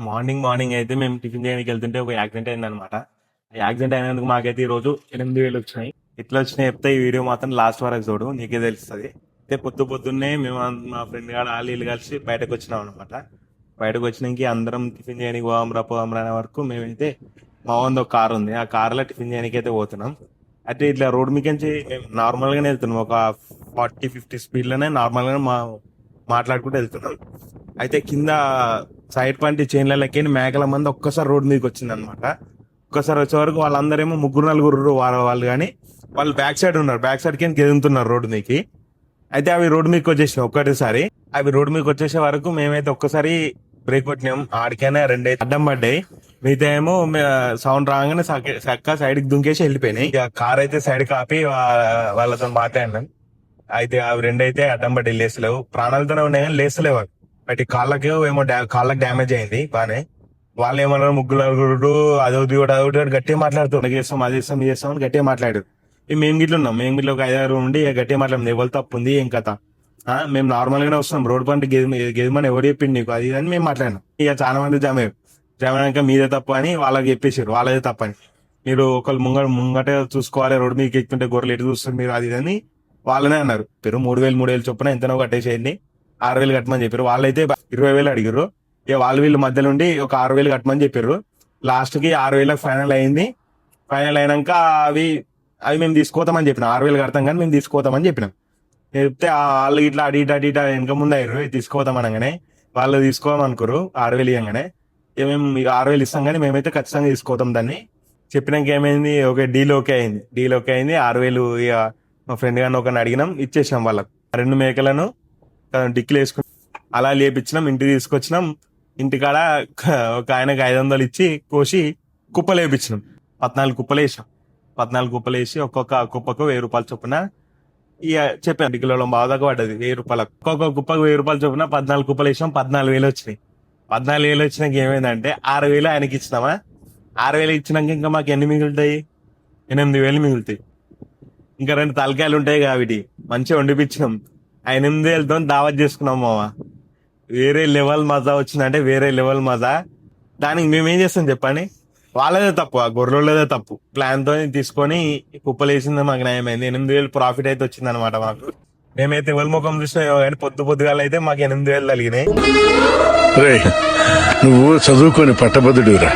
Morning అయితే మేము tiffin చేయడానికి వెళ్తుంటే ఒక యాక్సిడెంట్ అయింది అనమాట. యాక్సిడెంట్ అయినందుకు మాకైతే ఈ రోజు 8,000 వచ్చినాయి. ఎట్లా వచ్చినాయి చెప్తే ఈ వీడియో మాత్రం లాస్ట్ వరకు చూడు, నీకే తెలుస్తుంది. అయితే పొద్దున్నే మేము మా ఫ్రెండ్ గారు వీళ్ళు కలిసి బయటకు వచ్చినాం అనమాట. బయటకు వచ్చినాక అందరం టిఫిన్ చేయడానికి పోదాం అనే వరకు మేమైతే మా వంద ఒక కారు ఉంది, ఆ కారులో టిఫిన్ చేయడానికి అయితే పోతున్నాం. అయితే ఇట్లా రోడ్ మీకు నుంచి మేము నార్మల్గానే వెళ్తున్నాం, ఒక 40-50 స్పీడ్లోనే నార్మల్గానే మాట్లాడుకుంటూ వెళ్తున్నాం. అయితే కింద సైడ్ పంటి చైన్లకి మేకల మంది ఒక్కసారి రోడ్ మీదకి వచ్చింది అనమాట. ఒక్కసారి వచ్చే వరకు వాళ్ళందరేమో 3-4 వాళ్ళు కానీ వాళ్ళు బ్యాక్ సైడ్ ఉన్నారు, బ్యాక్ సైడ్ కింద ఎదుగుతున్నారు రోడ్డు మీదకి. అయితే అవి రోడ్డు మీదకి వచ్చేసినాయి ఒక్కటేసారి. అవి రోడ్డు మీదకి వచ్చేసే వరకు మేమైతే ఒక్కసారి బ్రేక్ కొట్టినాం, ఆడికైనా 2 అడ్డం పడ్డాయి. మిగతా ఏమో సౌండ్ రాగానే చక్క సైడ్కి దుంకేసి వెళ్ళిపోయినాయి. ఇక కార్ అయితే సైడ్ కాపి వాళ్ళతో మాట్లాడినాం. అయితే అవి 2 అయితే అడ్డం పడి లేసలేవు, ప్రాణాలతోనే ఉన్నాయి కానీ లేసలేవు అవి. బట్ కాళ్ళకి ఏమో కాళ్ళకి డ్యామేజ్ అయింది బానే. వాళ్ళు ఏమన్నారు, 3-4 అదొకటి గట్టిగా మాట్లాడుతారు, అది చేస్తాం అని గట్టిగా మాట్లాడారు. మేము గిట్ల ఉన్నాం, మేము గిట్ల ఒక 5-6 ఉండి గట్టిగా మాట్లాడము, ఎవరు తప్పు ఉంది ఏం కథ, మేము నార్మల్ గానే వస్తున్నాం, రోడ్ పంట గెదమని ఎవరు చెప్పింది నీకు అది అని మేము మాట్లాడినాం. ఇక చాలా మంది జమైనాక మీదే తప్పు అని వాళ్ళకి చెప్పేసారు, వాళ్ళదే తప్పని. మీరు ఒకళ్ళు ముంగట చూసుకోవాలి, రోడ్డు మీకు ఎక్కుతుంటే గొర్రెలు ఎటు చూస్తారు మీరు అది అని వాళ్ళనే అన్నారు. పేరు 3,000 చొప్పున ఎంతనో కట్టేసేయండి, 6,000 కట్టమని చెప్పారు. వాళ్ళైతే 20,000 అడిగారు. ఇక వీళ్ళ మధ్యలో ఉండి ఒక 6,000 కట్టమని చెప్పారు. లాస్ట్ కి 6,000 ఫైనల్ అయింది. ఫైనల్ అయినాక అవి మేము తీసుకోతామని చెప్పినాం, 6,000 కడతాం కానీ మేము తీసుకోతామని చెప్పినాం. చెప్తే వాళ్ళు ఇట్లా అడిట వెనక ముందు అయ్యారు, తీసుకోతాం అనగానే వాళ్ళు తీసుకోమనుకోరు 6,000 ఇవ్వగానే. ఇక మేము 6,000 ఇస్తాం కానీ మేమైతే ఖచ్చితంగా తీసుకోతాం దాన్ని చెప్పినాక ఏమైంది, ఓకే డీల్ ఓకే అయింది. 6,000 ఇక మా ఫ్రెండ్ గారిని ఒకరిని అడిగినాం, ఇచ్చేసినాం వాళ్ళకు. 2 మేకలను డిక్కిలు వేసుకుని అలా లేపించినాం, ఇంటికి తీసుకొచ్చినాం. ఇంటికాడ ఒక ఆయనకు 500 ఇచ్చి కోసి కుప్పలు వేపించినాం. 14 కుప్పలు వేసాం. 14 కుప్పలు వేసి ఒక్కొక్క కుప్పకు 1,000 రూపాయలు చొప్పున ఇక చెప్పాను, 2 కిలోల బాగా దాకా పడ్డది 1,000 రూపాయలకు. ఒక్కొక్క కుప్పకు 1,000 రూపాయలు చొప్పున 14 కుప్పలు వేసాం. 14,000 వచ్చినాయి. 14,000 వచ్చినాక ఏమైందంటే 6,000 ఆయనకి ఇచ్చినామా. 6,000 ఇచ్చినాక ఇంకా మాకు ఎన్ని మిగులుతాయి, 8,000 మిగులుతాయి. ఇంకా 2 తలకాయలు ఉంటాయి కాబట్టి మంచిగా వండిపించినాం. 8,000తో దావత్ చేసుకున్నాం మామ. వేరే లెవెల్ మజా వచ్చిందంటే వేరే లెవెల్ మజా. దానికి మేమేం చేస్తాం చెప్పండి, వాళ్ళదే తప్పు, ఆ గొర్రెలదే తప్పు. ప్లాన్ తో తీసుకొని కుప్పలు వేసింది, మాకు న్యాయమైంది. 8,000 ప్రాఫిట్ అయితే వచ్చింది అనమాట మాకు. మేమైతే ఎవరి ముఖం చూసినా కానీ పొద్దుగాల అయితే మాకు 8,000 తగిలినాయి. నువ్వు చదువుకొని పట్టభద్రుడురా.